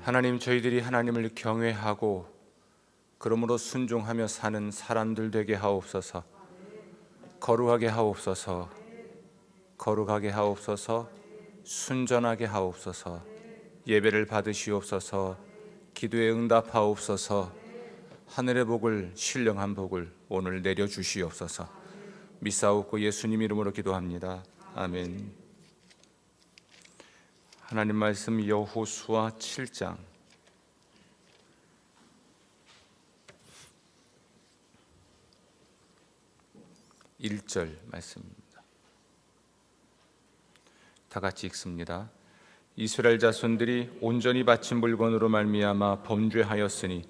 하나님, 저희들이 하나님을 경외하고 그러므로 순종하며 사는 사람들 되게 하옵소서. 거룩하게 하옵소서. 거룩하게 하옵소서. 순전하게 하옵소서. 예배를 받으시옵소서. 기도에 응답하옵소서. 하늘의 복을, 신령한 복을 오늘 내려주시옵소서. 믿사옵고 예수님 이름으로 기도합니다. 아멘. 하나님 말씀 여호수아 7장 1절 말씀입니다. 다 같이 읽습니다. 이스라엘 자손들이 온전히 바친 물건으로 말미암아 범죄하였으니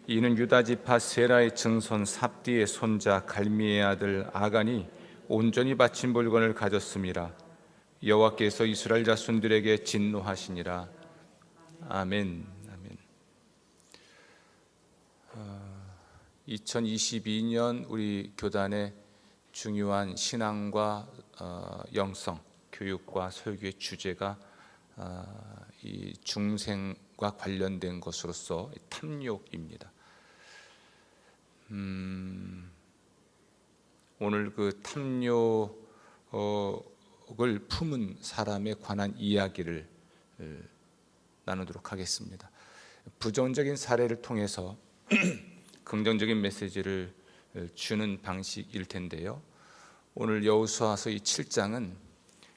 이는 유다 지파 세라의 증손 삽디의 손자 갈미의 아들 아간이 온전히 바친 물건을 가졌음이라. 여호와께서 이스라엘 자손들에게 진노하시니라. 아멘. 아멘. 2022년 우리 교단의 중요한 신앙과 영성, 교육과 설교의 주제가 이 중생과 관련된 것으로서 탐욕입니다. 오늘 그 탐욕을 품은 사람에 관한 이야기를 나누도록 하겠습니다. 부정적인 사례를 통해서 긍정적인 메시지를 주는 방식일 텐데요. 오늘 여호수아서 이 7장은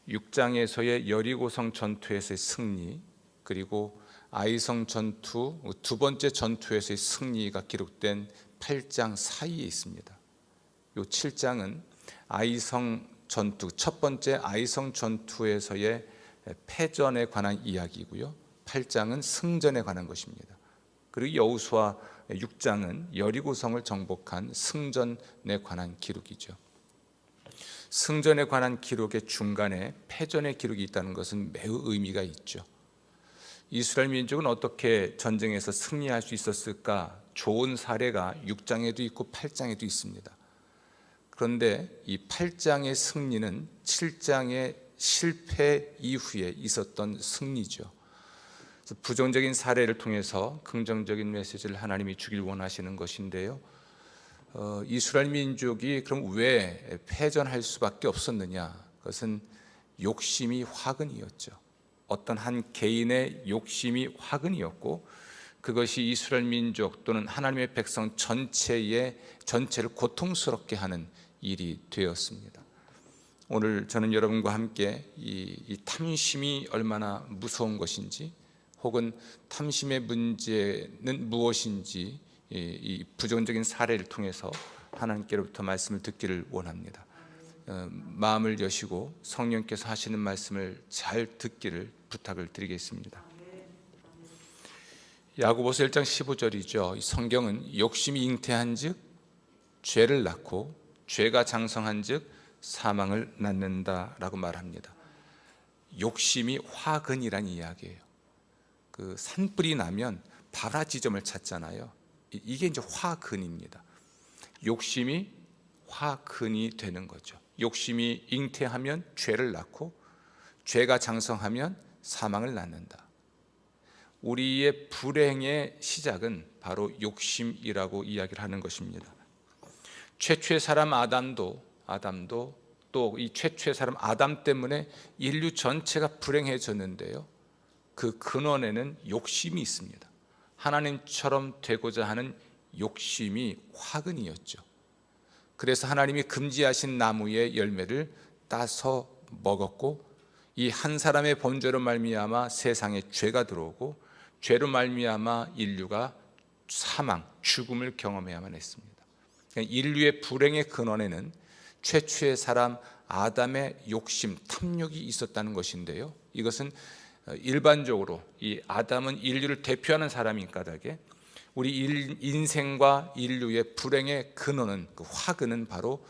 6장에서의 여리고성 전투에서의 승리, 그리고 아이성 전투 두 번째 전투에서의 승리가 기록된 8장 사이에 있습니다. 이 7장은 아이성 전투, 첫 번째 아이성 전투에서의 패전에 관한 이야기고요. 8장은 승전에 관한 것입니다. 그리고 여호수아 6장은 여리고성을 정복한 승전에 관한 기록이죠. 승전에 관한 기록의 중간에 패전의 기록이 있다는 것은 매우 의미가 있죠. 이스라엘 민족은 어떻게 전쟁에서 승리할 수 있었을까? 좋은 사례가 6장에도 있고 8장에도 있습니다. 그런데 이 8장의 승리는 7장의 실패 이후에 있었던 승리죠. 부정적인 사례를 통해서 긍정적인 메시지를 하나님이 주길 원하시는 것인데요. 이스라엘 민족이 그럼 왜 패전할 수밖에 없었느냐? 그것은 욕심이 화근이었죠. 어떤 한 개인의 욕심이 화근이었고, 그것이 이스라엘 민족 또는 하나님의 백성 전체를 고통스럽게 하는 일이 되었습니다. 오늘 저는 여러분과 함께 이 탐심이 얼마나 무서운 것인지, 혹은 탐심의 문제는 무엇인지 이 부정적인 사례를 통해서 하나님께로부터 말씀을 듣기를 원합니다. 마음을 여시고 성령께서 하시는 말씀을 잘 듣기를 부탁을 드리겠습니다. 야고보서 1장 15절이죠. 성경은 욕심이 잉태한즉 죄를 낳고 죄가 장성한즉 사망을 낳는다라고 말합니다. 욕심이 화근이란 이야기예요. 그 산불이 나면 발화 지점을 찾잖아요. 이게 이제 화근입니다. 욕심이 화근이 되는 거죠. 욕심이 잉태하면 죄를 낳고 죄가 장성하면 사망을 낳는다. 우리의 불행의 시작은 바로 욕심이라고 이야기를 하는 것입니다. 최초의 사람 아담도 또 이 최초의 사람 아담 때문에 인류 전체가 불행해졌는데요. 그 근원에는 욕심이 있습니다. 하나님처럼 되고자 하는 욕심이 화근이었죠. 그래서 하나님이 금지하신 나무의 열매를 따서 먹었고, 이 한 사람의 범죄로 말미암아 세상에 죄가 들어오고, 죄로 말미암아 인류가 사망, 죽음을 경험해야만 했습니다. 인류의 불행의 근원에는 최초의 사람 아담의 욕심, 탐욕이 있었다는 것인데요. 이것은 일반적으로 이 아담은 인류를 대표하는 사람인 까닭에 우리 인생과 인류의 불행의 근원은, 그 화근은 바로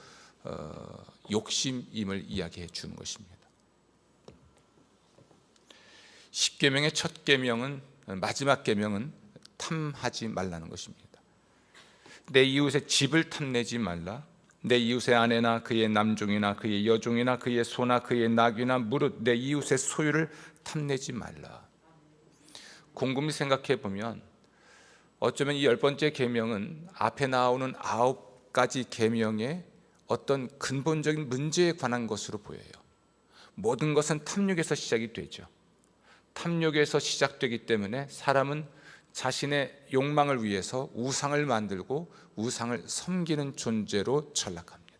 욕심임을 이야기해 주는 것입니다. 십계명의 첫 계명은, 마지막 계명은 탐하지 말라는 것입니다. 내 이웃의 집을 탐내지 말라. 내 이웃의 아내나 그의 남종이나 그의 여종이나 그의 소나 그의 낙이나 무릇 내 이웃의 소유를 탐내지 말라. 곰곰이 생각해 보면 어쩌면 이 10번째 계명은 앞에 나오는 9가지 계명의 어떤 근본적인 문제에 관한 것으로 보여요. 모든 것은 탐욕에서 시작이 되죠. 탐욕에서 시작되기 때문에 사람은 자신의 욕망을 위해서 우상을 만들고 우상을 섬기는 존재로 전락합니다.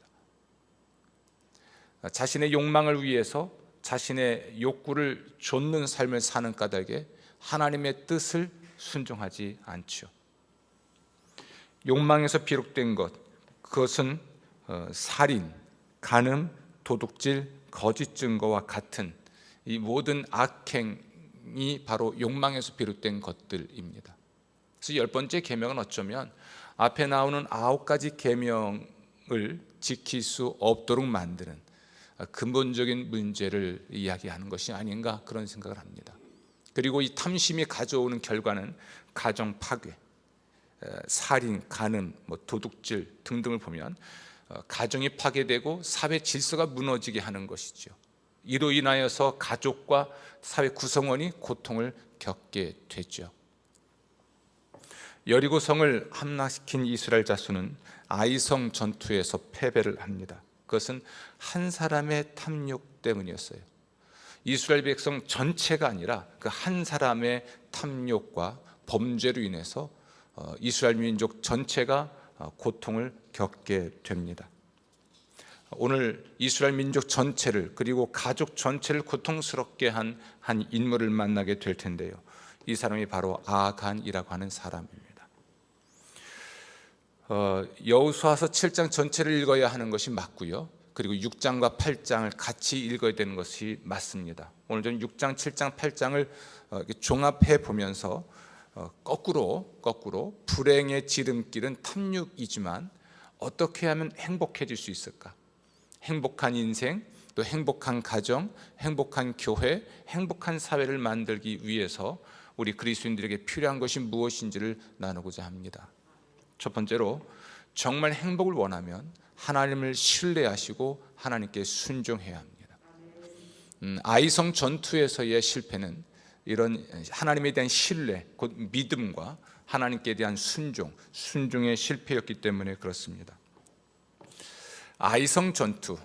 자신의 욕망을 위해서 자신의 욕구를 좇는 삶을 사는 까닭에 하나님의 뜻을 순종하지 않죠. 욕망에서 비롯된 것, 그것은 살인, 간음, 도둑질, 거짓 증거와 같은 이 모든 악행이 바로 욕망에서 비롯된 것들입니다. 그래서 10번째 계명은 어쩌면 앞에 나오는 9가지 계명을 지킬 수 없도록 만드는 근본적인 문제를 이야기하는 것이 아닌가 그런 생각을 합니다. 그리고 이 탐심이 가져오는 결과는 가정 파괴, 살인, 간음, 도둑질 등등을 보면 가정이 파괴되고 사회 질서가 무너지게 하는 것이죠. 이로 인하여서 가족과 사회 구성원이 고통을 겪게 되죠. 여리고성을 함락시킨 이스라엘 자손은 아이성 전투에서 패배를 합니다. 그것은 한 사람의 탐욕 때문이었어요. 이스라엘 백성 전체가 아니라 그 한 사람의 탐욕과 범죄로 인해서 이스라엘 민족 전체가 고통을 겪게 됩니다. 오늘 이스라엘 민족 전체를 그리고 가족 전체를 고통스럽게 한 인물을 만나게 될 텐데요. 이 사람이 바로 아간이라고 하는 사람입니다. 여호수아서 7장 전체를 읽어야 하는 것이 맞고요. 그리고 6장과 8장을 같이 읽어야 되는 것이 맞습니다. 오늘 저는 6장, 7장, 8장을 종합해 보면서 거꾸로 불행의 지름길은 탐욕이지만 어떻게 하면 행복해질 수 있을까? 행복한 인생, 또 행복한 가정, 행복한 교회, 행복한 사회를 만들기 위해서 우리 그리스도인들에게 필요한 것이 무엇인지를 나누고자 합니다. 첫 번째로 정말 행복을 원하면 하나님을 신뢰하시고 하나님께 순종해야 합니다. 아이성 전투에서의 실패는 이런 하나님에 대한 신뢰, 곧 믿음과 하나님께 대한 순종의 실패였기 때문에 그렇습니다. 아이성 전투,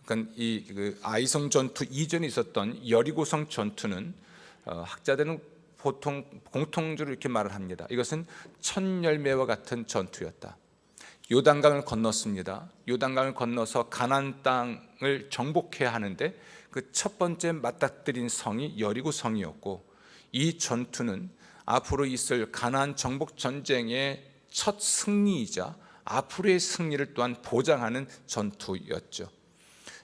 그러니까 아이성 전투 이전에 있었던 여리고성 전투는 학자들은 보통 공통적으로 이렇게 말을 합니다. 이것은 첫 열매와 같은 전투였다. 요단강을 건넜습니다. 요단강을 건너서 가나안 땅을 정복해야 하는데 그 첫 번째 맞닥뜨린 성이 여리고성이었고, 이 전투는 앞으로 있을 가나안 정복 전쟁의 첫 승리이자 앞으로의 승리를 또한 보장하는 전투였죠.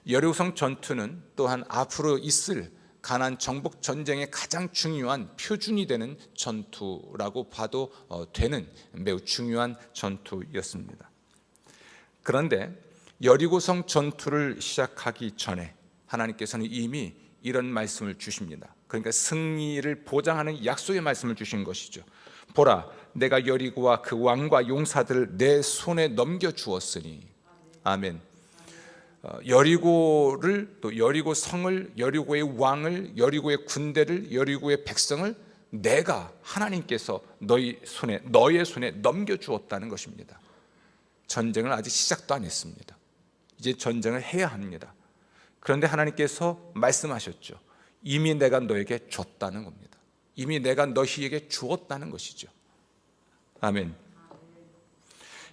여리고성 전투는 또한 앞으로 있을 가나안 정복 전쟁의 가장 중요한 표준이 되는 전투라고 봐도 되는 매우 중요한 전투였습니다. 그런데 여리고성 전투를 시작하기 전에 하나님께서는 이미 이런 말씀을 주십니다. 그러니까 승리를 보장하는 약속의 말씀을 주신 것이죠. 보라, 내가 여리고와 그 왕과 용사들을 내 손에 넘겨주었으니. 아멘. 여리고를, 또 여리고 성을, 여리고의 왕을, 여리고의 군대를, 여리고의 백성을 내가 하나님께서 너의 손에 넘겨주었다는 것입니다. 전쟁을 아직 시작도 안 했습니다. 이제 전쟁을 해야 합니다. 그런데 하나님께서 말씀하셨죠. 이미 내가 너에게 줬다는 겁니다. 이미 내가 너희에게 주었다는 것이죠. 아멘.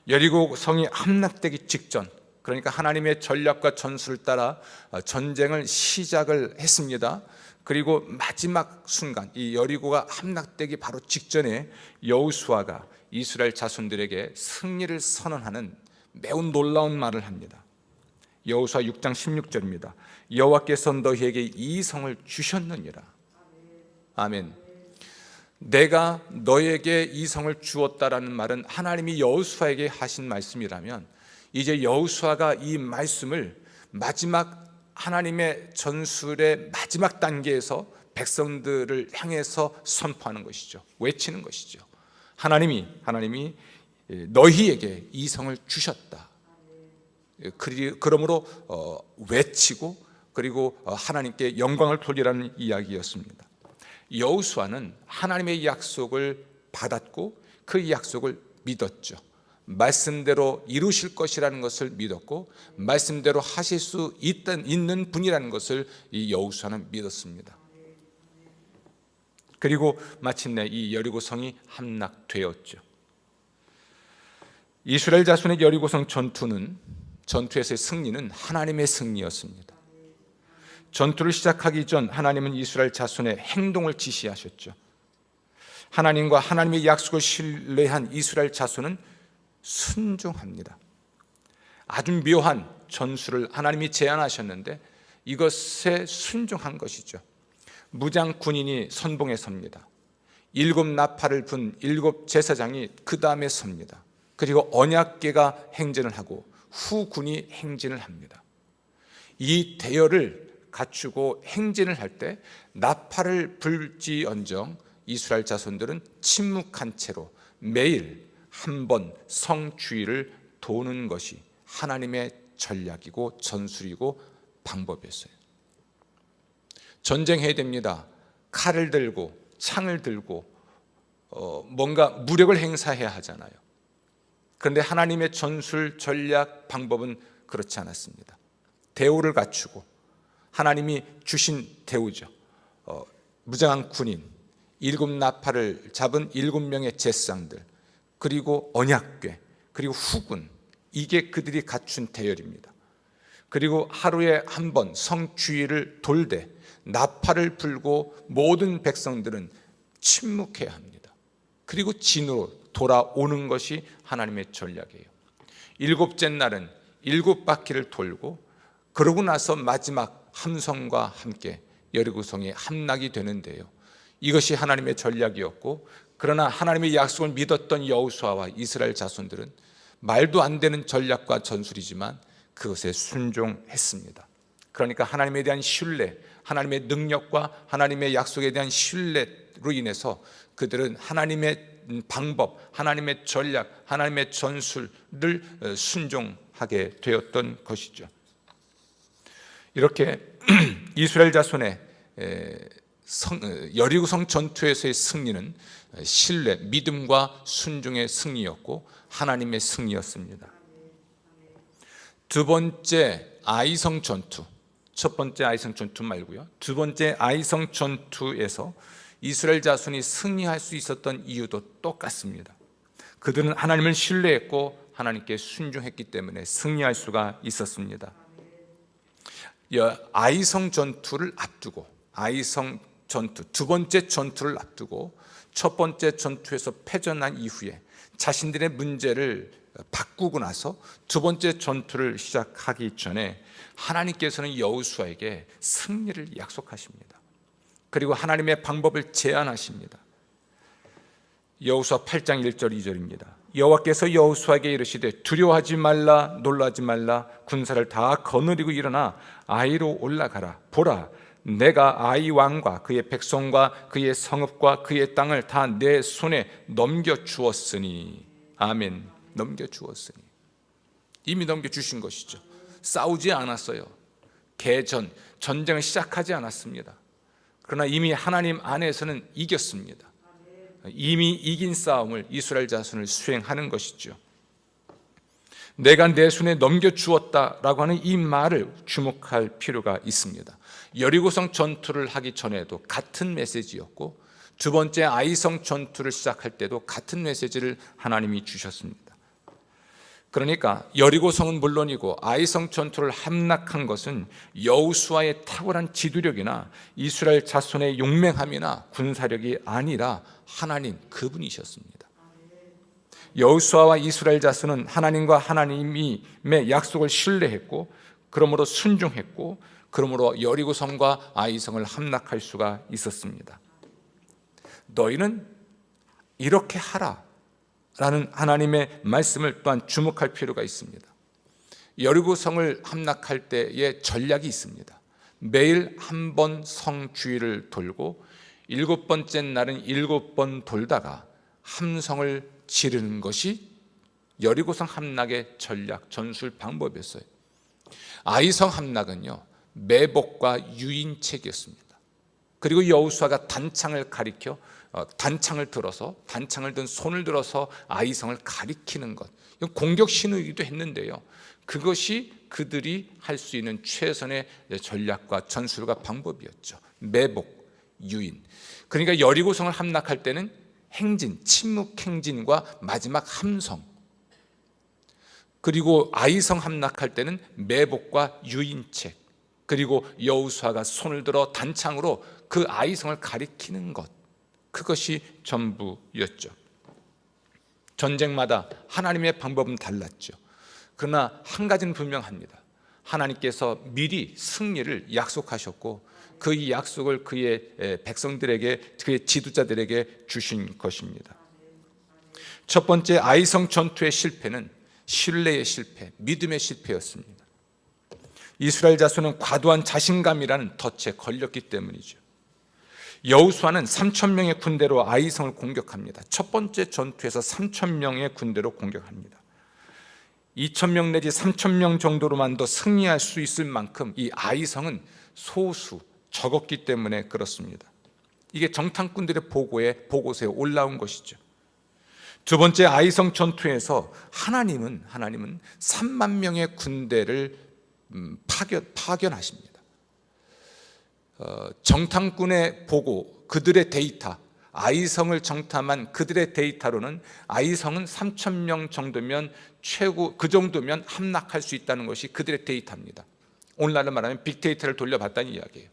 여리고 성이 함락되기 직전, 그러니까 하나님의 전략과 전술을 따라 전쟁을 시작을 했습니다. 그리고 마지막 순간, 이 여리고가 함락되기 바로 직전에 여호수아가 이스라엘 자손들에게 승리를 선언하는 매우 놀라운 말을 합니다. 여호수아 6장 16절입니다. 여호와께서 너희에게 이 성을 주셨느니라. 아멘. 내가 너에게 이 성을 주었다라는 말은 하나님이 여호수아에게 하신 말씀이라면, 이제 여호수아가 이 말씀을 마지막 하나님의 전술의 마지막 단계에서 백성들을 향해서 선포하는 것이죠. 외치는 것이죠. 하나님이 너희에게 이 성을 주셨다. 그러므로 외치고 그리고 하나님께 영광을 돌리라는 이야기였습니다. 여호수아는 하나님의 약속을 받았고 그 약속을 믿었죠. 말씀대로 이루실 것이라는 것을 믿었고 말씀대로 하실 수 있는 분이라는 것을 이 여호수아는 믿었습니다. 그리고 마침내 이 여리고성이 함락되었죠. 이스라엘 자손의 여리고성 전투에서의 승리는 하나님의 승리였습니다. 전투를 시작하기 전 하나님은 이스라엘 자손의 행동을 지시하셨죠. 하나님과 하나님의 약속을 신뢰한 이스라엘 자손은 순종합니다. 아주 묘한 전술을 하나님이 제안하셨는데 이것에 순종한 것이죠. 무장 군인이 선봉에 섭니다. 7 나팔을 분 7 제사장이 그 다음에 섭니다. 그리고 언약궤가 행진을 하고 후군이 행진을 합니다. 이 대열을 갖추고 행진을 할 때 나팔을 불지언정 이스라엘 자손들은 침묵한 채로 매일 한 번 성 주위를 도는 것이 하나님의 전략이고 전술이고 방법이었어요. 전쟁해야 됩니다. 칼을 들고 창을 들고 뭔가 무력을 행사해야 하잖아요. 그런데 하나님의 전술 전략 방법은 그렇지 않았습니다. 대우를 갖추고 하나님이 주신 대우죠. 무장한 군인, 7 나팔을 잡은 7명의 제사장들, 그리고 언약궤, 그리고 후군, 이게 그들이 갖춘 대열입니다. 그리고 하루에 한 번 성 주위를 돌되 나팔을 불고 모든 백성들은 침묵해야 합니다. 그리고 진으로 돌아오는 것이 하나님의 전략이에요. 7째 날은 7바퀴를 돌고 그러고 나서 마지막 함성과 함께 여리고성이 함락이 되는데요. 이것이 하나님의 전략이었고, 그러나 하나님의 약속을 믿었던 여호수아와 이스라엘 자손들은 말도 안 되는 전략과 전술이지만 그것에 순종했습니다. 그러니까 하나님에 대한 신뢰, 하나님의 능력과 하나님의 약속에 대한 신뢰로 인해서 그들은 하나님의 방법, 하나님의 전략, 하나님의 전술을 순종하게 되었던 것이죠. 이렇게 이스라엘 자손의 여리고성 전투에서의 승리는 신뢰, 믿음과 순종의 승리였고 하나님의 승리였습니다. 두 번째 아이성 전투, 첫 번째 아이성 전투 말고요, 두 번째 아이성 전투에서 이스라엘 자손이 승리할 수 있었던 이유도 똑같습니다. 그들은 하나님을 신뢰했고 하나님께 순종했기 때문에 승리할 수가 있었습니다. 아이성 전투를 앞두고, 아이성 전투, 두 번째 전투를 앞두고 첫 번째 전투에서 패전한 이후에 자신들의 문제를 바꾸고 나서 두 번째 전투를 시작하기 전에 하나님께서는 여호수아에게 승리를 약속하십니다. 그리고 하나님의 방법을 제안하십니다. 여호수아 8장 1절 2절입니다. 여호와께서 여호수아에게 이르시되 두려워하지 말라, 놀라지 말라, 군사를 다 거느리고 일어나 아이로 올라가라. 보라, 내가 아이 왕과 그의 백성과 그의 성읍과 그의 땅을 다 내 손에 넘겨주었으니. 아멘. 넘겨주었으니. 이미 넘겨주신 것이죠. 싸우지 않았어요. 전쟁을 시작하지 않았습니다. 그러나 이미 하나님 안에서는 이겼습니다. 이미 이긴 싸움을 이스라엘 자손을 수행하는 것이죠. 내가 내 손에 넘겨주었다라고 하는 이 말을 주목할 필요가 있습니다. 여리고성 전투를 하기 전에도 같은 메시지였고 두 번째 아이성 전투를 시작할 때도 같은 메시지를 하나님이 주셨습니다. 그러니까 여리고성은 물론이고 아이성 전투를 함락한 것은 여호수아의 탁월한 지도력이나 이스라엘 자손의 용맹함이나 군사력이 아니라 하나님 그분이셨습니다. 여호수아와 이스라엘 자손은 하나님과 하나님의 약속을 신뢰했고 그러므로 순종했고 그러므로 여리고성과 아이성을 함락할 수가 있었습니다. 너희는 이렇게 하라 라는 하나님의 말씀을 또한 주목할 필요가 있습니다. 여리고성을 함락할 때의 전략이 있습니다. 매일 한 번 성 주위를 돌고 7번째 날은 7번 돌다가 함성을 지르는 것이 여리고성 함락의 전략, 전술 방법이었어요. 아이성 함락은요, 매복과 유인책이었습니다. 그리고 여호수아가 단창을 가리켜 단창을 들어서 단창을 든 손을 들어서 아이성을 가리키는 것, 이건 공격 신호이기도 했는데요, 그것이 그들이 할 수 있는 최선의 전략과 전술과 방법이었죠. 매복, 유인. 그러니까 여리고성을 함락할 때는 행진, 침묵 행진과 마지막 함성, 그리고 아이성 함락할 때는 매복과 유인책, 그리고 여호수아가 손을 들어 단창으로 그 아이성을 가리키는 것, 그것이 전부였죠. 전쟁마다 하나님의 방법은 달랐죠. 그러나 한 가지는 분명합니다. 하나님께서 미리 승리를 약속하셨고 그 약속을 그의 백성들에게, 그의 지도자들에게 주신 것입니다. 첫 번째 아이성 전투의 실패는 신뢰의 실패, 믿음의 실패였습니다. 이스라엘 자손은 과도한 자신감이라는 덫에 걸렸기 때문이죠. 여호수아는 3,000명의 군대로 아이성을 공격합니다. 첫 번째 전투에서 3,000명의 군대로 공격합니다. 2,000명 내지 3,000명 정도로만 더 승리할 수 있을 만큼 이 아이성은 소수, 적었기 때문에 그렇습니다. 이게 정탐꾼들의 보고서에 올라온 것이죠. 두 번째 아이성 전투에서 하나님은 3만 명의 군대를 파견하십니다. 정탐꾼의 보고, 그들의 데이터, 아이성을 정탐한 그들의 데이터로는 아이성은 3,000명 정도면 최고, 그 정도면 함락할 수 있다는 것이 그들의 데이터입니다. 오늘날로 말하면 빅데이터를 돌려봤다는 이야기예요.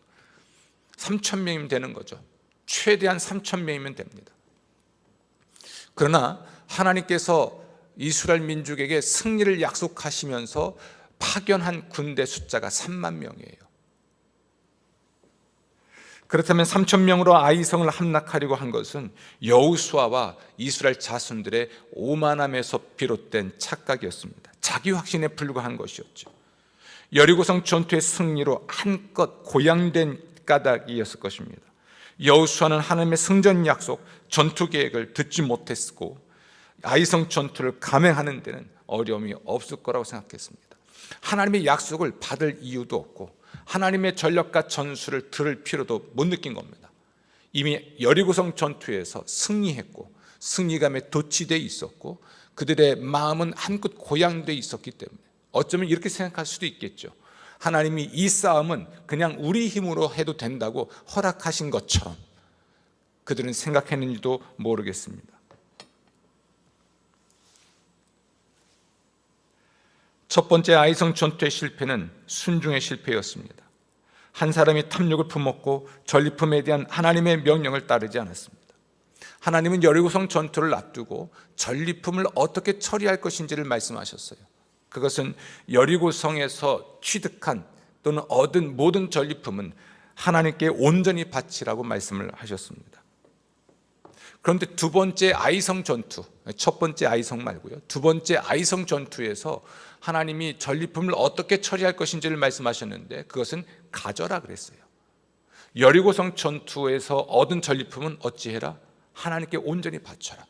3,000명이면 되는 거죠. 최대한 3,000명이면 됩니다. 그러나 하나님께서 이스라엘 민족에게 승리를 약속하시면서 파견한 군대 숫자가 3만 명이에요. 그렇다면 3,000명으로 아이성을 함락하려고 한 것은 여호수아와 이스라엘 자손들의 오만함에서 비롯된 착각이었습니다. 자기 확신에 불과한 것이었죠. 여리고성 전투의 승리로 한껏 고양된 까닭이었을 것입니다. 여호수아는 하나님의 승전 약속, 전투 계획을 듣지 못했고 아이성 전투를 감행하는 데는 어려움이 없을 거라고 생각했습니다. 하나님의 약속을 받을 이유도 없고 하나님의 전략과 전술을 들을 필요도 못 느낀 겁니다. 이미 여리고성 전투에서 승리했고 승리감에 도취되어 있었고 그들의 마음은 한껏 고양되어 있었기 때문에 어쩌면 이렇게 생각할 수도 있겠죠. 하나님이 이 싸움은 그냥 우리 힘으로 해도 된다고 허락하신 것처럼 그들은 생각했는지도 모르겠습니다. 첫 번째 아이성 전투의 실패는 순종의 실패였습니다. 한 사람이 탐욕을 품었고 전리품에 대한 하나님의 명령을 따르지 않았습니다. 하나님은 여리고성 전투를 앞두고 전리품을 어떻게 처리할 것인지를 말씀하셨어요. 그것은 여리고성에서 취득한 또는 얻은 모든 전리품은 하나님께 온전히 바치라고 말씀을 하셨습니다. 그런데 두 번째 아이성 전투, 첫 번째 아이성 말고요, 두 번째 아이성 전투에서 하나님이 전리품을 어떻게 처리할 것인지를 말씀하셨는데 그것은 가져라 그랬어요. 여리고성 전투에서 얻은 전리품은 어찌해라? 하나님께 온전히 바쳐라.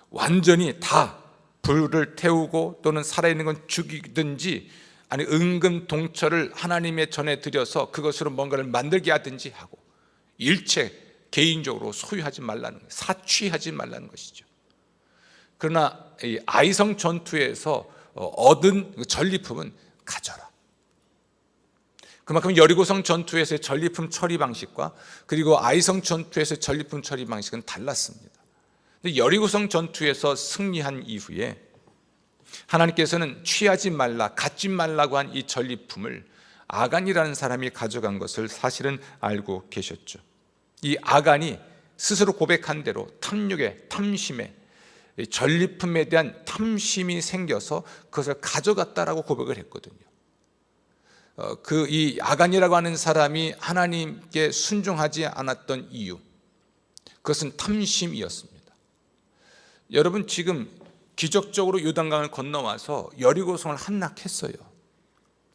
완전히 다 불을 태우고 또는 살아있는 건 죽이든지 아니 은금동처를 하나님의 전에 드려서 그것으로 뭔가를 만들게 하든지 하고 일체 개인적으로 소유하지 말라는 거예요. 사취하지 말라는 것이죠. 그러나 이 아이성 전투에서 얻은 전리품은 가져라. 그만큼 여리고성 전투에서의 전리품 처리 방식과 그리고 아이성 전투에서의 전리품 처리 방식은 달랐습니다. 근데 여리고성 전투에서 승리한 이후에 하나님께서는 취하지 말라, 갖지 말라고 한 이 전리품을 아간이라는 사람이 가져간 것을 사실은 알고 계셨죠. 이 아간이 스스로 고백한 대로 탐욕에, 탐심에, 전리품에 대한 탐심이 생겨서 그것을 가져갔다라고 고백을 했거든요. 이 아간이라고 하는 사람이 하나님께 순종하지 않았던 이유, 그것은 탐심이었습니다. 여러분 지금 기적적으로 요단강을 건너와서 여리고성을 함락했어요.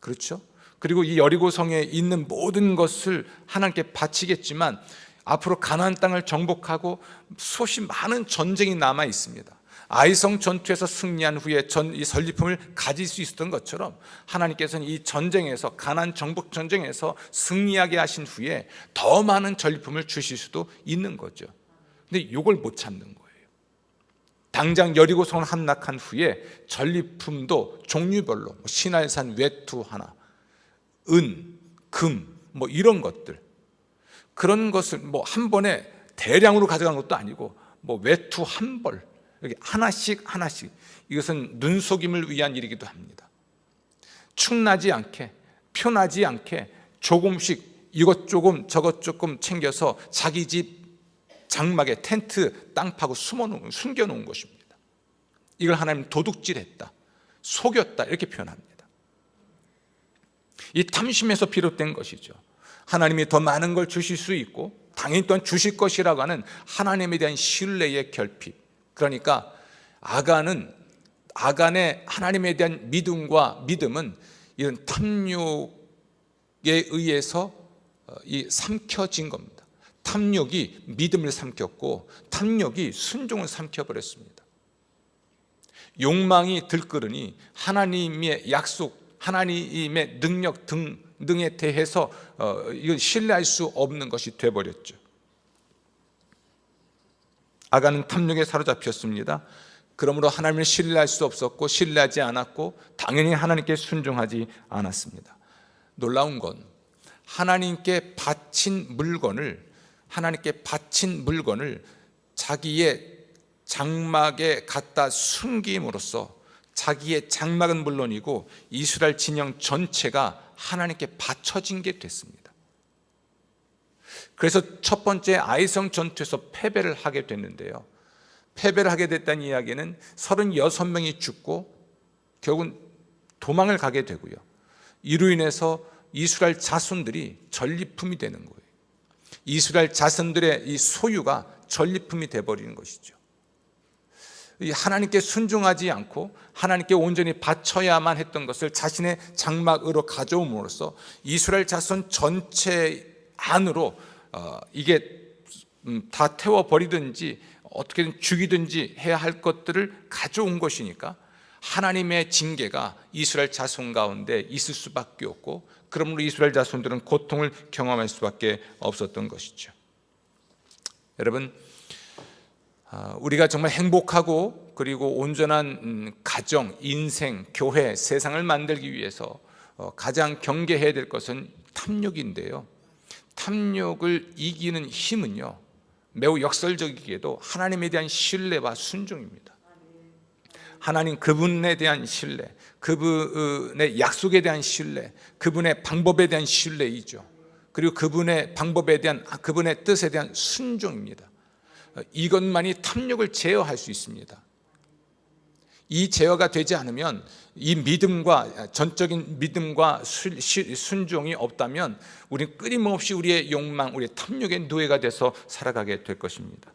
그렇죠? 그리고 이 여리고성에 있는 모든 것을 하나님께 바치겠지만 앞으로 가나안 땅을 정복하고 수없이 많은 전쟁이 남아 있습니다. 아이성 전투에서 승리한 후에 이 전리품을 가질 수 있었던 것처럼 하나님께서는 이 전쟁에서, 가나안 정복 전쟁에서 승리하게 하신 후에 더 많은 전리품을 주실 수도 있는 거죠. 근데 이걸 못 참는 거예요. 당장 여리고성을 함락한 후에 전리품도 종류별로 신할산 외투 하나, 은, 금, 이런 것들, 그런 것을 한 번에 대량으로 가져가는 것도 아니고 외투 한 벌, 여기 하나씩, 이것은 눈속임을 위한 일이기도 합니다. 축나지 않게, 표나지 않게 조금씩 이것 조금 저것 조금 챙겨서 자기 집 장막에 텐트 땅 파고 숨겨놓은 것입니다. 이걸 하나님 도둑질했다, 속였다, 이렇게 표현합니다. 이 탐심에서 비롯된 것이죠. 하나님이 더 많은 걸 주실 수 있고 당연히 또한 주실 것이라고 하는 하나님에 대한 신뢰의 결핍. 그러니까 아간의 하나님에 대한 믿음은 이런 탐욕에 의해서 삼켜진 겁니다. 탐욕이 믿음을 삼켰고 탐욕이 순종을 삼켜버렸습니다. 욕망이 들끓으니 하나님의 약속, 하나님의 능력 등에 대해서 이건 신뢰할 수 없는 것이 되어버렸죠. 아간은 탐욕에 사로잡혔습니다. 그러므로 하나님을 신뢰할 수 없었고 신뢰하지 않았고 당연히 하나님께 순종하지 않았습니다. 놀라운 건 하나님께 바친 물건을 자기의 장막에 갖다 숨김으로써 자기의 장막은 물론이고 이스라엘 진영 전체가 하나님께 바쳐진 게 됐습니다. 그래서 첫 번째 아이성 전투에서 패배를 하게 됐는데요, 패배를 하게 됐다는 이야기는 36명이 죽고 결국은 도망을 가게 되고요, 이로 인해서 이스라엘 자손들이 전리품이 되는 거예요. 이스라엘 자손들의 이 소유가 전리품이 되어버리는 것이죠. 하나님께 순종하지 않고 하나님께 온전히 바쳐야만 했던 것을 자신의 장막으로 가져옴으로써 이스라엘 자손 전체 안으로 이게 다 태워버리든지 어떻게든 죽이든지 해야 할 것들을 가져온 것이니까 하나님의 징계가 이스라엘 자손 가운데 있을 수밖에 없고, 그러므로 이스라엘 자손들은 고통을 경험할 수밖에 없었던 것이죠. 여러분, 우리가 정말 행복하고 그리고 온전한 가정, 인생, 교회, 세상을 만들기 위해서 가장 경계해야 될 것은 탐욕인데요, 탐욕을 이기는 힘은요 매우 역설적이게도 하나님에 대한 신뢰와 순종입니다. 하나님 그분에 대한 신뢰, 그분의 약속에 대한 신뢰, 그분의 방법에 대한 신뢰이죠. 그리고 그분의 방법에 대한, 그분의 뜻에 대한 순종입니다. 이것만이 탐욕을 제어할 수 있습니다. 이 제어가 되지 않으면, 이 믿음과 전적인 믿음과 순종이 없다면 우리는 끊임없이 우리의 욕망, 우리의 탐욕의 노예가 돼서 살아가게 될 것입니다.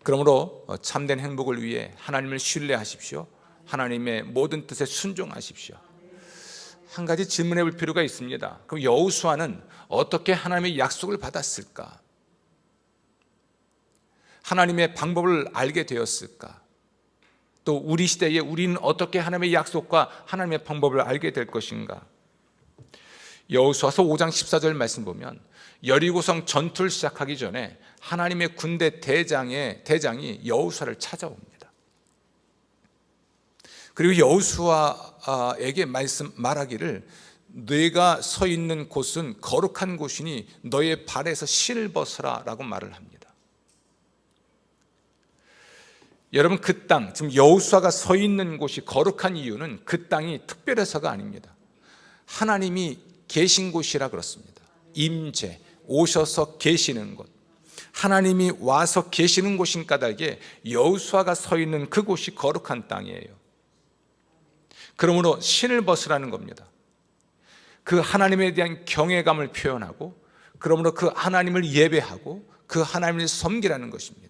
그러므로 참된 행복을 위해 하나님을 신뢰하십시오. 하나님의 모든 뜻에 순종하십시오. 한 가지 질문해 볼 필요가 있습니다. 그럼 여호수아는 어떻게 하나님의 약속을 받았을까? 하나님의 방법을 알게 되었을까? 또 우리 시대에 우리는 어떻게 하나님의 약속과 하나님의 방법을 알게 될 것인가? 여호수아서 5장 14절 말씀 보면 여리고성 전투를 시작하기 전에 하나님의 군대 대장이 여호수아를 찾아옵니다. 그리고 여호수아에게 말하기를 네가 서 있는 곳은 거룩한 곳이니 너의 발에서 실을 벗어라 라고 말을 합니다. 여러분, 그 땅, 지금 여호수아가 서 있는 곳이 거룩한 이유는 그 땅이 특별해서가 아닙니다. 하나님이 계신 곳이라 그렇습니다. 임재, 오셔서 계시는 곳, 하나님이 와서 계시는 곳인 까닭에 여호수아가 서 있는 그곳이 거룩한 땅이에요. 그러므로 신을 벗으라는 겁니다. 그 하나님에 대한 경외감을 표현하고, 그러므로 그 하나님을 예배하고 그 하나님을 섬기라는 것입니다.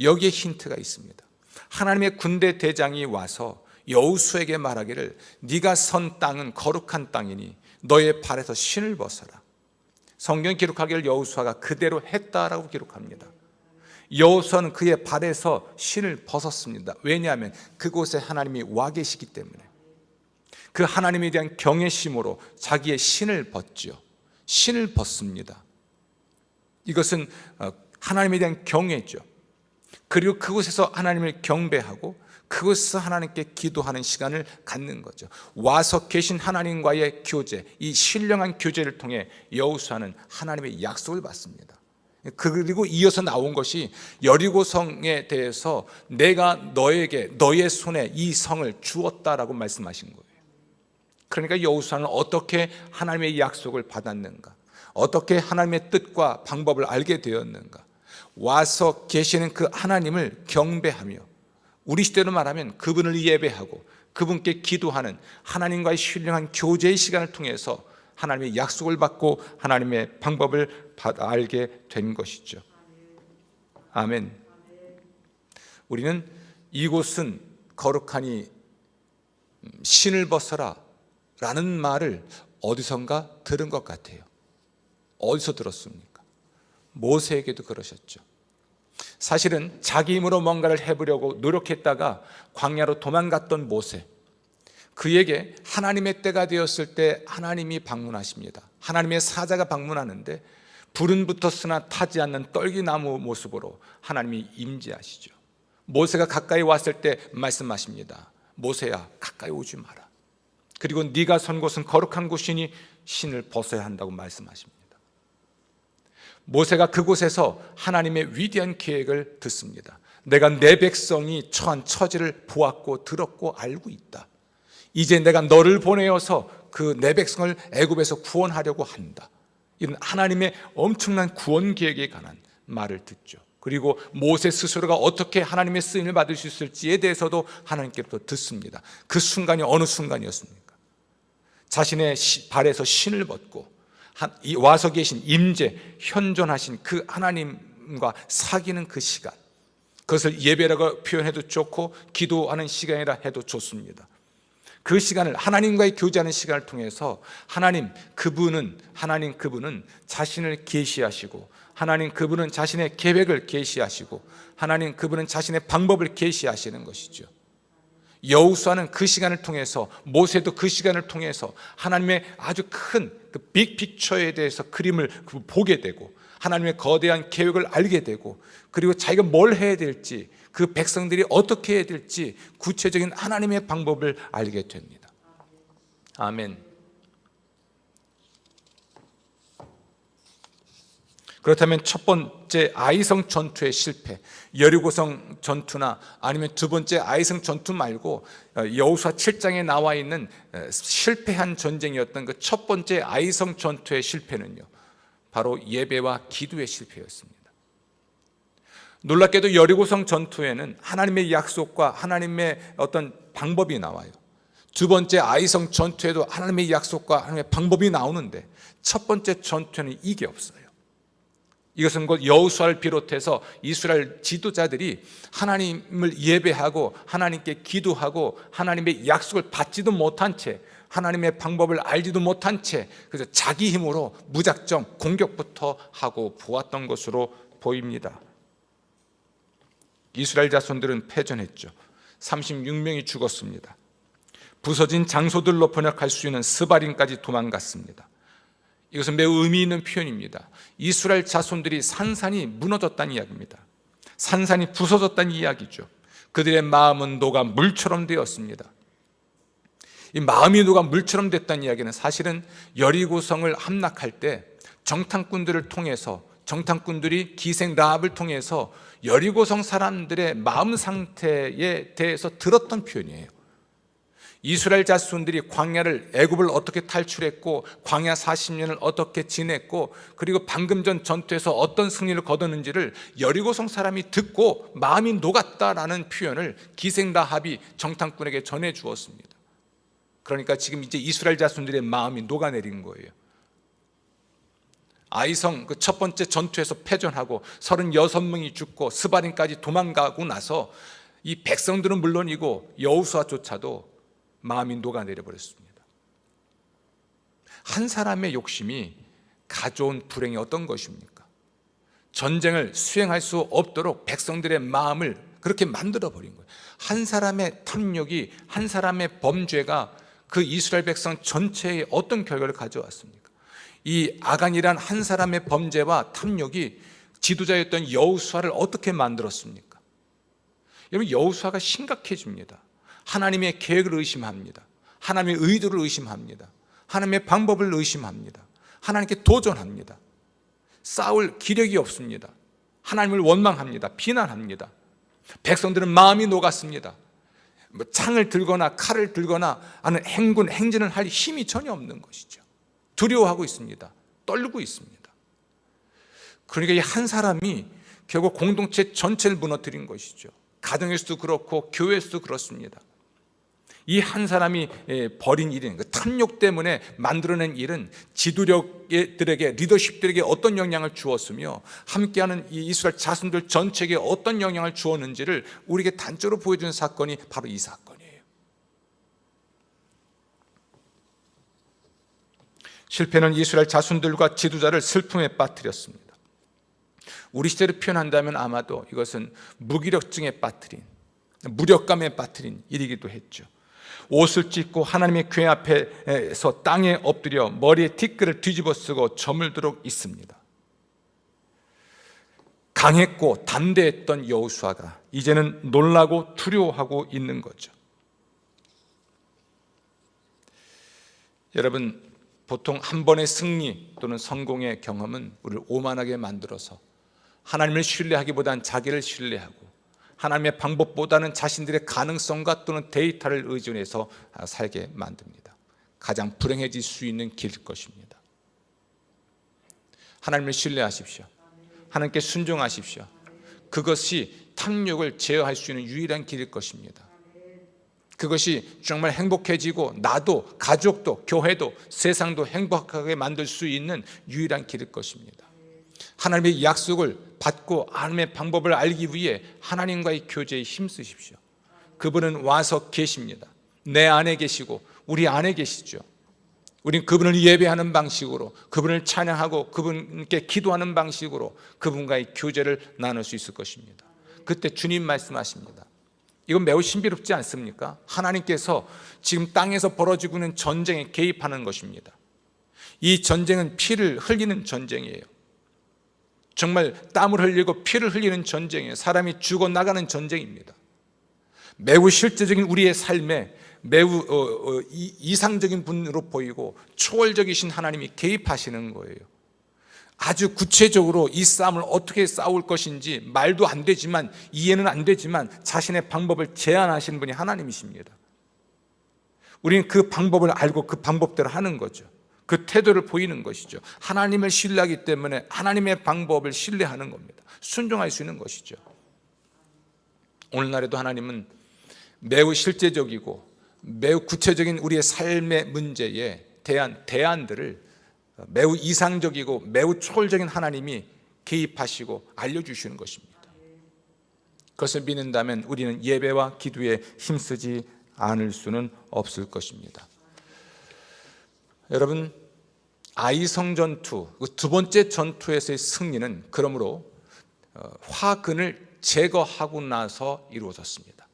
여기에 힌트가 있습니다. 하나님의 군대 대장이 와서 여호수아에게 말하기를 네가 선 땅은 거룩한 땅이니 너의 발에서 신을 벗어라. 성경 기록하기를 여호수아가 그대로 했다라고 기록합니다. 여호수아는 그의 발에서 신을 벗었습니다. 왜냐하면 그곳에 하나님이 와 계시기 때문에. 그 하나님에 대한 경외심으로 자기의 신을 벗지요. 신을 벗습니다. 이것은 하나님에 대한 경외죠. 그리고 그곳에서 하나님을 경배하고 그곳에서 하나님께 기도하는 시간을 갖는 거죠. 와서 계신 하나님과의 교제, 이 신령한 교제를 통해 여호수아는 하나님의 약속을 받습니다. 그리고 이어서 나온 것이 여리고성에 대해서 내가 너에게 너의 손에 이 성을 주었다라고 말씀하신 거예요. 그러니까 여호수아는 어떻게 하나님의 약속을 받았는가, 어떻게 하나님의 뜻과 방법을 알게 되었는가, 와서 계시는 그 하나님을 경배하며 우리 시대로 말하면 그분을 예배하고 그분께 기도하는 하나님과의 신령한 교제의 시간을 통해서 하나님의 약속을 받고 하나님의 방법을 알게 된 것이죠. 아멘. 우리는 이곳은 거룩하니 신을 벗어라 라는 말을 어디선가 들은 것 같아요. 어디서 들었습니까? 모세에게도 그러셨죠. 사실은 자기 힘으로 뭔가를 해보려고 노력했다가 광야로 도망갔던 모세, 그에게 하나님의 때가 되었을 때 하나님이 방문하십니다. 하나님의 사자가 방문하는데 불은 붙었으나 타지 않는 떨기나무 모습으로 하나님이 임재하시죠. 모세가 가까이 왔을 때 말씀하십니다. 모세야, 가까이 오지 마라. 그리고 네가 선 곳은 거룩한 곳이니 신을 벗어야 한다고 말씀하십니다. 모세가 그곳에서 하나님의 위대한 계획을 듣습니다. 내가 내 백성이 처한 처지를 보았고 들었고 알고 있다. 이제 내가 너를 보내어서 그 내 백성을 애굽에서 구원하려고 한다. 이런 하나님의 엄청난 구원 계획에 관한 말을 듣죠. 그리고 모세 스스로가 어떻게 하나님의 쓰임을 받을 수 있을지에 대해서도 하나님께부터 듣습니다. 그 순간이 어느 순간이었습니까? 자신의 발에서 신을 벗고 와서 계신 임재, 현존하신 그 하나님과 사귀는 그 시간, 그것을 예배라고 표현해도 좋고 기도하는 시간이라 해도 좋습니다. 그 시간을, 하나님과의 교제하는 시간을 통해서 하나님 그분은 자신을 계시하시고, 하나님 그분은 자신의 계획을 계시하시고, 하나님 그분은 자신의 방법을 계시하시는 것이죠. 여호수아는 그 시간을 통해서, 모세도 그 시간을 통해서 하나님의 아주 큰 그 빅픽처에 대해서 그림을 보게 되고, 하나님의 거대한 계획을 알게 되고, 그리고 자기가 뭘 해야 될지, 그 백성들이 어떻게 해야 될지 구체적인 하나님의 방법을 알게 됩니다. 아멘. 그렇다면 첫 번째 아이성 전투의 실패, 여리고성 전투나 아니면 두 번째 아이성 전투 말고 여호수아 7장에 나와 있는 실패한 전쟁이었던 그 첫 번째 아이성 전투의 실패는요, 바로 예배와 기도의 실패였습니다. 놀랍게도 여리고성 전투에는 하나님의 약속과 하나님의 어떤 방법이 나와요. 두 번째 아이성 전투에도 하나님의 약속과 하나님의 방법이 나오는데 첫 번째 전투에는 이게 없어요. 이것은 곧 여호수아를 비롯해서 이스라엘 지도자들이 하나님을 예배하고 하나님께 기도하고 하나님의 약속을 받지도 못한 채, 하나님의 방법을 알지도 못한 채, 그래서 자기 힘으로 무작정 공격부터 하고 보았던 것으로 보입니다. 이스라엘 자손들은 패전했죠. 36명이 죽었습니다. 부서진 장소들로 번역할 수 있는 스바림까지 도망갔습니다. 이것은 매우 의미 있는 표현입니다. 이스라엘 자손들이 산산이 무너졌다는 이야기입니다. 산산이 부서졌다는 이야기죠. 그들의 마음은 녹아 물처럼 되었습니다. 이 마음이 녹아 물처럼 됐다는 이야기는 사실은 여리고성을 함락할 때 정탐꾼들을 통해서, 정탐꾼들이 기생 라합을 통해서 여리고성 사람들의 마음 상태에 대해서 들었던 표현이에요. 이스라엘 자손들이 광야를, 애굽을 어떻게 탈출했고 광야 40년을 어떻게 지냈고 그리고 방금 전 전투에서 어떤 승리를 거뒀는지를 여리고성 사람이 듣고 마음이 녹았다라는 표현을 기생 라합이 정탐꾼에게 전해 주었습니다. 그러니까 지금 이제 이스라엘 자손들의 마음이 녹아내린 거예요. 아이성 그 첫 번째 전투에서 패전하고 36명이 죽고 스바림까지 도망가고 나서 이 백성들은 물론이고 여호수아조차도 마음이 녹아내려 버렸습니다. 한 사람의 욕심이 가져온 불행이 어떤 것입니까? 전쟁을 수행할 수 없도록 백성들의 마음을 그렇게 만들어 버린 거예요. 한 사람의 탐욕이, 한 사람의 범죄가 그 이스라엘 백성 전체에 어떤 결과를 가져왔습니까? 이 아간이란 한 사람의 범죄와 탐욕이 지도자였던 여호수아를 어떻게 만들었습니까? 여러분, 여호수아가 심각해집니다. 하나님의 계획을 의심합니다. 하나님의 의도를 의심합니다. 하나님의 방법을 의심합니다. 하나님께 도전합니다. 싸울 기력이 없습니다. 하나님을 원망합니다. 비난합니다. 백성들은 마음이 녹았습니다. 창을 들거나 칼을 들거나 하는 행진을 할 힘이 전혀 없는 것이죠. 두려워하고 있습니다. 떨고 있습니다. 그러니까 이 한 사람이 결국 공동체 전체를 무너뜨린 것이죠. 가정에서도 그렇고 교회에서도 그렇습니다. 이 한 사람이 벌인 일인, 그 탐욕 때문에 만들어낸 일은 지도력들에게, 리더십들에게 어떤 영향을 주었으며 함께하는 이 이스라엘 자손들 전체에게 어떤 영향을 주었는지를 우리에게 단적으로 보여주는 사건이 바로 이 사건이에요. 실패는 이스라엘 자손들과 지도자를 슬픔에 빠뜨렸습니다. 우리 시대로 표현한다면 아마도 이것은 무기력증에 빠뜨린, 무력감에 빠뜨린 일이기도 했죠. 옷을 찢고 하나님의 궤 앞에서 땅에 엎드려 머리에 티끌을 뒤집어 쓰고 저물도록 있습니다. 강했고 담대했던 여호수아가 이제는 놀라고 두려워하고 있는 거죠. 여러분, 보통 한 번의 승리 또는 성공의 경험은 우리를 오만하게 만들어서 하나님을 신뢰하기보다는 자기를 신뢰하고 하나님의 방법보다는 자신들의 가능성과 또는 데이터를 의존해서 살게 만듭니다. 가장 불행해질 수 있는 길일 것입니다. 하나님을 신뢰하십시오. 하나님께 순종하십시오. 그것이 탐욕을 제어할 수 있는 유일한 길일 것입니다. 그것이 정말 행복해지고 나도, 가족도, 교회도, 세상도 행복하게 만들 수 있는 유일한 길일 것입니다. 하나님의 약속을 받고 하나님의 방법을 알기 위해 하나님과의 교제에 힘쓰십시오. 그분은 와서 계십니다. 내 안에 계시고 우리 안에 계시죠. 우린 그분을 예배하는 방식으로, 그분을 찬양하고 그분께 기도하는 방식으로 그분과의 교제를 나눌 수 있을 것입니다. 그때 주님 말씀하십니다. 이건 매우 신비롭지 않습니까? 하나님께서 지금 땅에서 벌어지고 있는 전쟁에 개입하는 것입니다. 이 전쟁은 피를 흘리는 전쟁이에요. 정말 땀을 흘리고 피를 흘리는 전쟁이에요. 사람이 죽어나가는 전쟁입니다. 매우 실제적인 우리의 삶에 매우 이상적인 분으로 보이고 초월적이신 하나님이 개입하시는 거예요. 아주 구체적으로 이 싸움을 어떻게 싸울 것인지 말도 안 되지만, 이해는 안 되지만 자신의 방법을 제안하시는 분이 하나님이십니다. 우리는 그 방법을 알고 그 방법대로 하는 거죠. 그 태도를 보이는 것이죠. 하나님을 신뢰하기 때문에 하나님의 방법을 신뢰하는 겁니다. 순종할 수 있는 것이죠. 오늘날에도 하나님은 매우 실제적이고 매우 구체적인 우리의 삶의 문제에 대한 대안들을 매우 이상적이고 매우 초월적인 하나님이 개입하시고 알려주시는 것입니다. 그것을 믿는다면 우리는 예배와 기도에 힘쓰지 않을 수는 없을 것입니다. 여러분, 아이성 전투, 두 번째 전투에서의 승리는 그러므로 화근을 제거하고 나서 이루어졌습니다.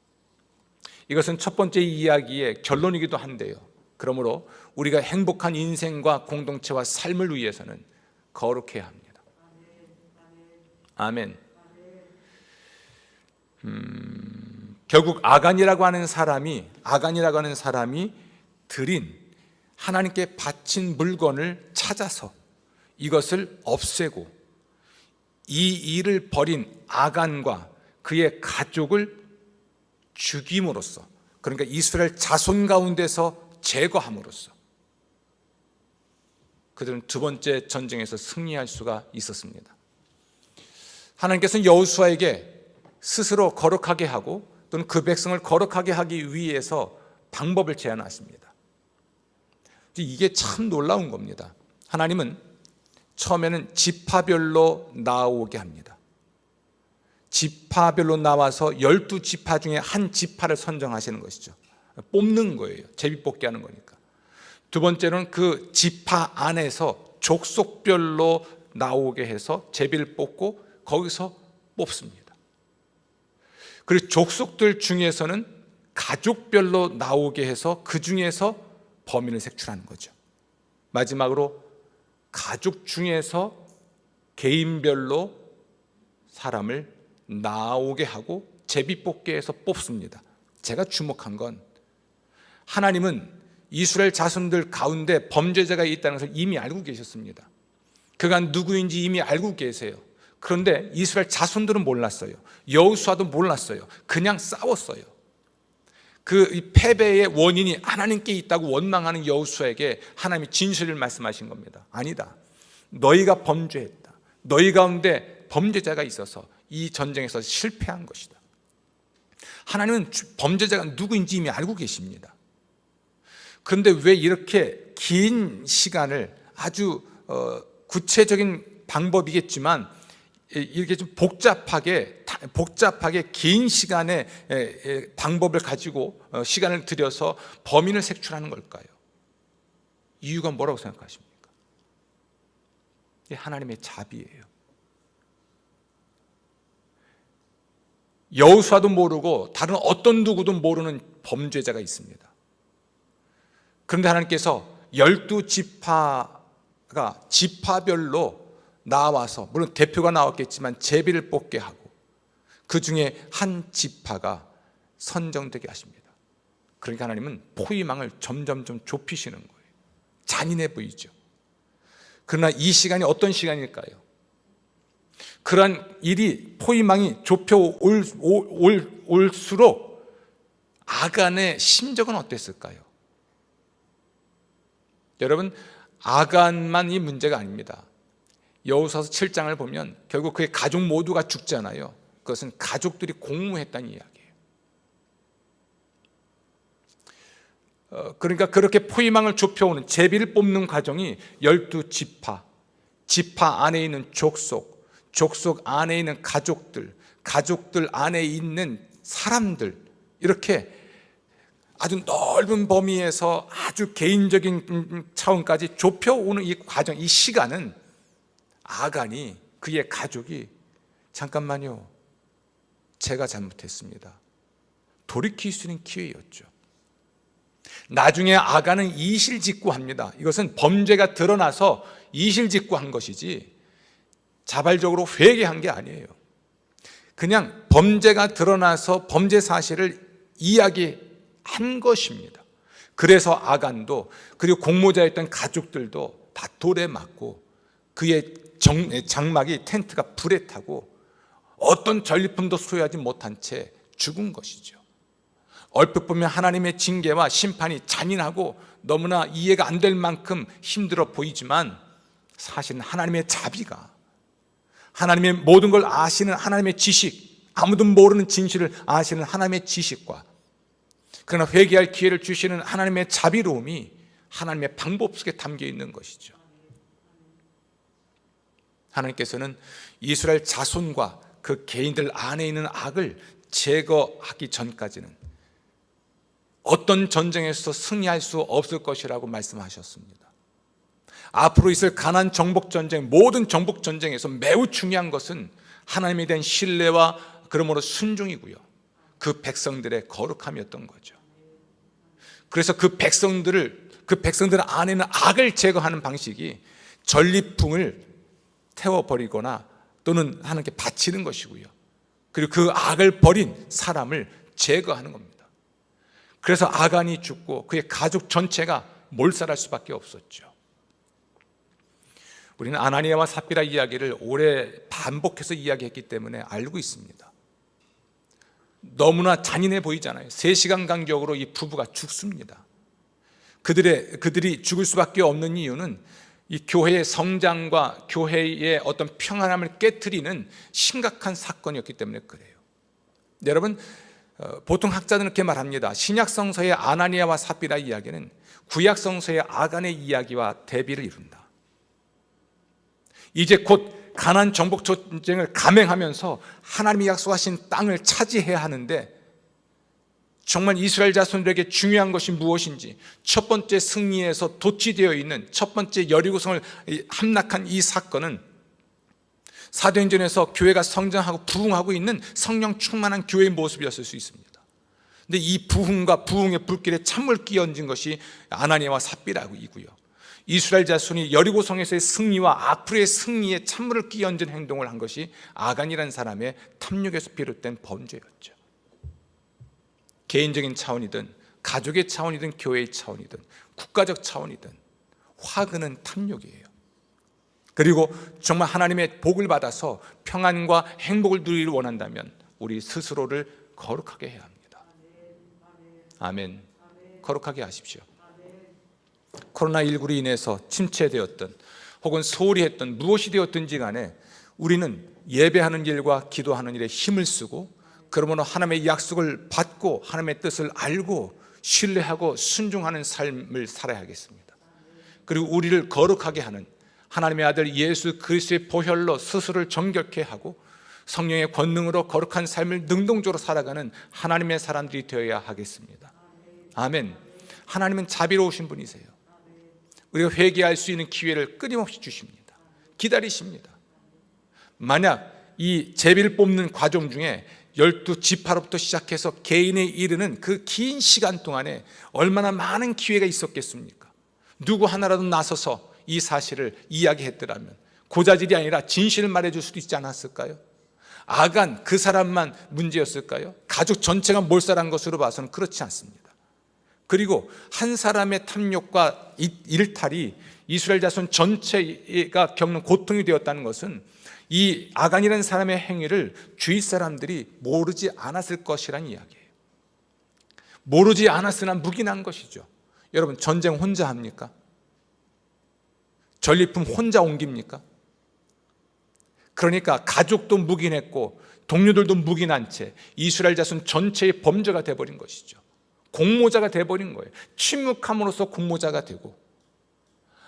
이것은 첫 번째 이야기의 결론이기도 한데요. 그러므로 우리가 행복한 인생과 공동체와 삶을 위해서는 거룩해야 합니다. 아멘. 결국 아간이라고 하는 사람이 드린 하나님께 바친 물건을 찾아서 이것을 없애고 이 일을 벌인 아간과 그의 가족을 죽임으로써, 그러니까 이스라엘 자손 가운데서 제거함으로써 그들은 두 번째 전쟁에서 승리할 수가 있었습니다. 하나님께서는 여호수아에게 스스로 거룩하게 하고 또는 그 백성을 거룩하게 하기 위해서 방법을 제안하십니다. 이게 참 놀라운 겁니다. 하나님은 처음에는 지파별로 나오게 합니다. 지파별로 나와서 12지파 중에 한 지파를 선정하시는 것이죠. 뽑는 거예요. 제비뽑기 하는 거니까. 두 번째는 그 지파 안에서 족속별로 나오게 해서 제비를 뽑고 거기서 뽑습니다. 그리고 족속들 중에서는 가족별로 나오게 해서 그 중에서 범인을 색출하는 거죠. 마지막으로 가족 중에서 개인별로 사람을 나오게 하고 제비뽑기 해서 뽑습니다. 제가 주목한 건 하나님은 이스라엘 자손들 가운데 범죄자가 있다는 것을 이미 알고 계셨습니다. 그가 누구인지 이미 알고 계세요. 그런데 이스라엘 자손들은 몰랐어요. 여호수아도 몰랐어요. 그냥 싸웠어요. 그 패배의 원인이 하나님께 있다고 원망하는 여호수아에게 하나님이 진실을 말씀하신 겁니다. 아니다. 너희가 범죄했다. 너희 가운데 범죄자가 있어서 이 전쟁에서 실패한 것이다. 하나님은 범죄자가 누구인지 이미 알고 계십니다. 그런데 왜 이렇게 긴 시간을 아주 구체적인 방법이겠지만 이렇게 좀 복잡하게 긴 시간의 방법을 가지고 시간을 들여서 범인을 색출하는 걸까요? 이유가 뭐라고 생각하십니까? 이게 하나님의 자비예요. 여호수아도 모르고 다른 어떤 누구도 모르는 범죄자가 있습니다. 그런데 하나님께서 12지파가 지파별로 나와서, 물론 대표가 나왔겠지만 제비를 뽑게 하고 그 중에 한 지파가 선정되게 하십니다. 그러니까 하나님은 포위망을 점점 좀 좁히시는 거예요. 잔인해 보이죠. 그러나 이 시간이 어떤 시간일까요? 그러한 일이 포위망이 좁혀 올수록 아간의 심정은 어땠을까요? 여러분, 아간만이 문제가 아닙니다. 여호수아서 7장을 보면 결국 그의 가족 모두가 죽잖아요. 그것은 가족들이 공모했다는 이야기예요. 그러니까 그렇게 포위망을 좁혀오는 제비를 뽑는 과정이 12지파, 지파 안에 있는 족속 안에 있는 가족들, 가족들 안에 있는 사람들, 이렇게 아주 넓은 범위에서 아주 개인적인 차원까지 좁혀오는 이 과정, 이 시간은 아간이, 그의 가족이 잠깐만요, 제가 잘못했습니다, 돌이킬 수 있는 기회였죠. 나중에 아간은 이실직고합니다. 이것은 범죄가 드러나서 이실직고한 것이지 자발적으로 회개한 게 아니에요. 그냥 범죄가 드러나서 범죄 사실을 이야기한 것입니다. 그래서 아간도, 그리고 공모자였던 가족들도 다 돌에 맞고 그의 장막이, 텐트가 불에 타고 어떤 전리품도 소유하지 못한 채 죽은 것이죠. 얼핏 보면 하나님의 징계와 심판이 잔인하고 너무나 이해가 안 될 만큼 힘들어 보이지만 사실은 하나님의 자비가, 하나님의 모든 걸 아시는 하나님의 지식, 아무도 모르는 진실을 아시는 하나님의 지식과, 그러나 회개할 기회를 주시는 하나님의 자비로움이 하나님의 방법 속에 담겨 있는 것이죠. 하나님께서는 이스라엘 자손과 그 개인들 안에 있는 악을 제거하기 전까지는 어떤 전쟁에서 승리할 수 없을 것이라고 말씀하셨습니다. 앞으로 있을 가나안 정복 전쟁, 모든 정복 전쟁에서 매우 중요한 것은 하나님에 대한 신뢰와 그러므로 순종이고요, 그 백성들의 거룩함이었던 거죠. 그래서 그 백성들 안에는 악을 제거하는 방식이 전리품을 태워버리거나 또는 하나님께 바치는 것이고요, 그리고 그 악을 버린 사람을 제거하는 겁니다. 그래서 아간이 죽고 그의 가족 전체가 몰살할 수밖에 없었죠. 우리는 아나니아와 삽비라 이야기를 오래 반복해서 이야기했기 때문에 알고 있습니다. 너무나 잔인해 보이잖아요. 3시간 간격으로 이 부부가 죽습니다. 그들이 죽을 수밖에 없는 이유는 이 교회의 성장과 교회의 어떤 평안함을 깨트리는 심각한 사건이었기 때문에 그래요. 여러분, 보통 학자들은 이렇게 말합니다. 신약성서의 아나니아와 삽비라 이야기는 구약성서의 아간의 이야기와 대비를 이룬다. 이제 곧 가나안 정복 전쟁을 감행하면서 하나님이 약속하신 땅을 차지해야 하는데, 정말 이스라엘 자손들에게 중요한 것이 무엇인지, 첫 번째 승리에서 도취되어 있는 첫 번째 여리고성을 함락한 이 사건은 사도행전에서 교회가 성장하고 부흥하고 있는 성령 충만한 교회의 모습이었을 수 있습니다. 근데 이 부흥과 부흥의 불길에 찬물 끼얹은 것이 아나니아와 삽비라이고요. 이스라엘 자손이 여리고성에서의 승리와 앞으로의 승리에 찬물을 끼얹은 행동을 한 것이 아간이라는 사람의 탐욕에서 비롯된 범죄였죠. 개인적인 차원이든 가족의 차원이든 교회의 차원이든 국가적 차원이든 화근은 탐욕이에요. 그리고 정말 하나님의 복을 받아서 평안과 행복을 누리기를 원한다면 우리 스스로를 거룩하게 해야 합니다. 아멘. 거룩하게 하십시오. 코로나19로 인해서 침체되었던 혹은 소홀히 했던 무엇이 되었든지 간에 우리는 예배하는 일과 기도하는 일에 힘을 쓰고, 그러므로 하나님의 약속을 받고 하나님의 뜻을 알고 신뢰하고 순종하는 삶을 살아야겠습니다. 그리고 우리를 거룩하게 하는 하나님의 아들 예수 그리스도의 보혈로 스스로를 정결케 하고 성령의 권능으로 거룩한 삶을 능동적으로 살아가는 하나님의 사람들이 되어야 하겠습니다. 아멘. 하나님은 자비로우신 분이세요. 우리가 회개할 수 있는 기회를 끊임없이 주십니다. 기다리십니다. 만약 이 제비를 뽑는 과정 중에 12지파로부터 시작해서 개인에 이르는 그 긴 시간 동안에 얼마나 많은 기회가 있었겠습니까? 누구 하나라도 나서서 이 사실을 이야기했더라면 고자질이 아니라 진실을 말해줄 수도 있지 않았을까요? 아간 그 사람만 문제였을까요? 가족 전체가 몰살한 것으로 봐서는 그렇지 않습니다. 그리고 한 사람의 탐욕과 일탈이 이스라엘 자손 전체가 겪는 고통이 되었다는 것은 이 아간이라는 사람의 행위를 주위 사람들이 모르지 않았을 것이라는 이야기예요. 모르지 않았으나 묵인한 것이죠. 여러분, 전쟁 혼자 합니까? 전리품 혼자 옮깁니까? 그러니까 가족도 묵인했고 동료들도 묵인한 채 이스라엘 자손 전체의 범죄가 되어버린 것이죠. 공모자가 되어버린 거예요. 침묵함으로써 공모자가 되고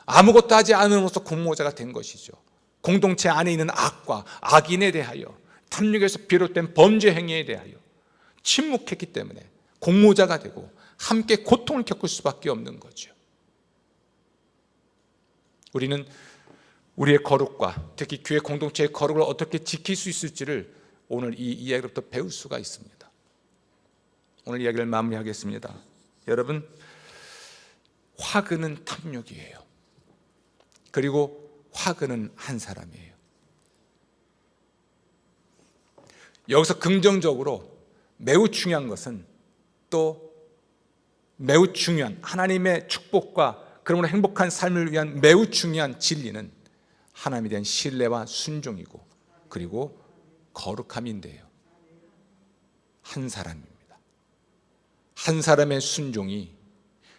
아무것도 하지 않음으로써 공모자가 된 것이죠. 공동체 안에 있는 악과 악인에 대하여, 탐욕에서 비롯된 범죄 행위에 대하여 침묵했기 때문에 공모자가 되고 함께 고통을 겪을 수밖에 없는 거죠. 우리는 우리의 거룩과 특히 교회 공동체의 거룩을 어떻게 지킬 수 있을지를 오늘 이 이야기로부터 배울 수가 있습니다. 오늘 이야기를 마무리하겠습니다. 여러분, 화근은 탐욕이에요. 그리고 화근은 한 사람이에요. 여기서 긍정적으로 매우 중요한 것은, 또 매우 중요한 하나님의 축복과 그러므로 행복한 삶을 위한 매우 중요한 진리는 하나님에 대한 신뢰와 순종이고 그리고 거룩함인데요. 한 사람입니다. 한 사람의 순종이,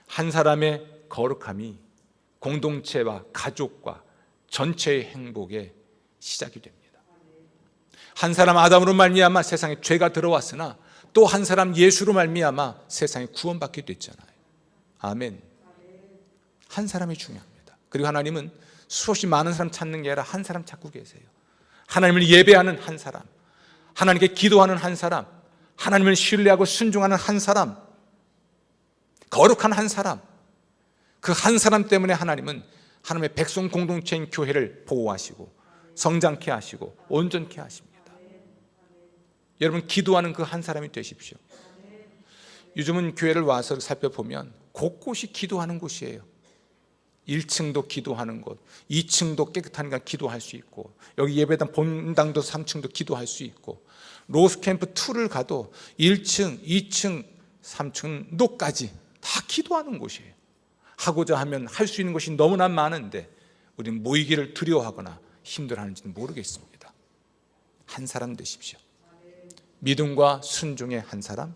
한 사람의 거룩함이 공동체와 가족과 전체의 행복의 시작이 됩니다. 한 사람 아담으로 말미암아 세상에 죄가 들어왔으나 또 한 사람 예수로 말미암아 세상에 구원받게 됐잖아요. 아멘. 한 사람이 중요합니다. 그리고 하나님은 수없이 많은 사람 찾는 게 아니라 한 사람 찾고 계세요. 하나님을 예배하는 한 사람, 하나님께 기도하는 한 사람, 하나님을 신뢰하고 순종하는 한 사람, 거룩한 한 사람, 그 한 사람 때문에 하나님은 하나님의 백성 공동체인 교회를 보호하시고 성장케 하시고 온전케 하십니다. 여러분, 기도하는 그 한 사람이 되십시오. 요즘은 교회를 와서 살펴보면 곳곳이 기도하는 곳이에요. 1층도 기도하는 곳, 2층도 깨끗하니까 기도할 수 있고, 여기 예배당 본당도 3층도 기도할 수 있고, 로스캠프 2를 가도 1층, 2층, 3층도까지 다 기도하는 곳이에요. 하고자 하면 할 수 있는 것이 너무나 많은데 우리는 모이기를 두려워하거나 힘들어하는지는 모르겠습니다. 한 사람 되십시오. 믿음과 순종의 한 사람,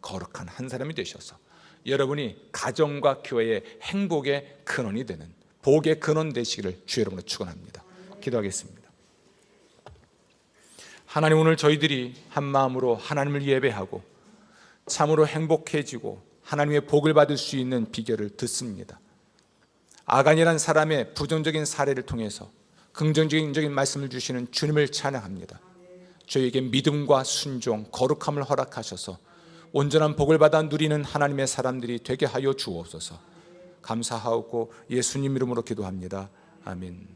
거룩한 한 사람이 되셔서 여러분이 가정과 교회의 행복의 근원이 되는, 복의 근원 되시기를 주 여러분을 축원합니다. 기도하겠습니다. 하나님, 오늘 저희들이 한 마음으로 하나님을 예배하고 참으로 행복해지고 하나님의 복을 받을 수 있는 비결을 듣습니다. 아간이라는 사람의 부정적인 사례를 통해서 긍정적인 말씀을 주시는 주님을 찬양합니다. 저희에게 믿음과 순종, 거룩함을 허락하셔서 온전한 복을 받아 누리는 하나님의 사람들이 되게 하여 주옵소서. 감사하고 예수님 이름으로 기도합니다. 아멘.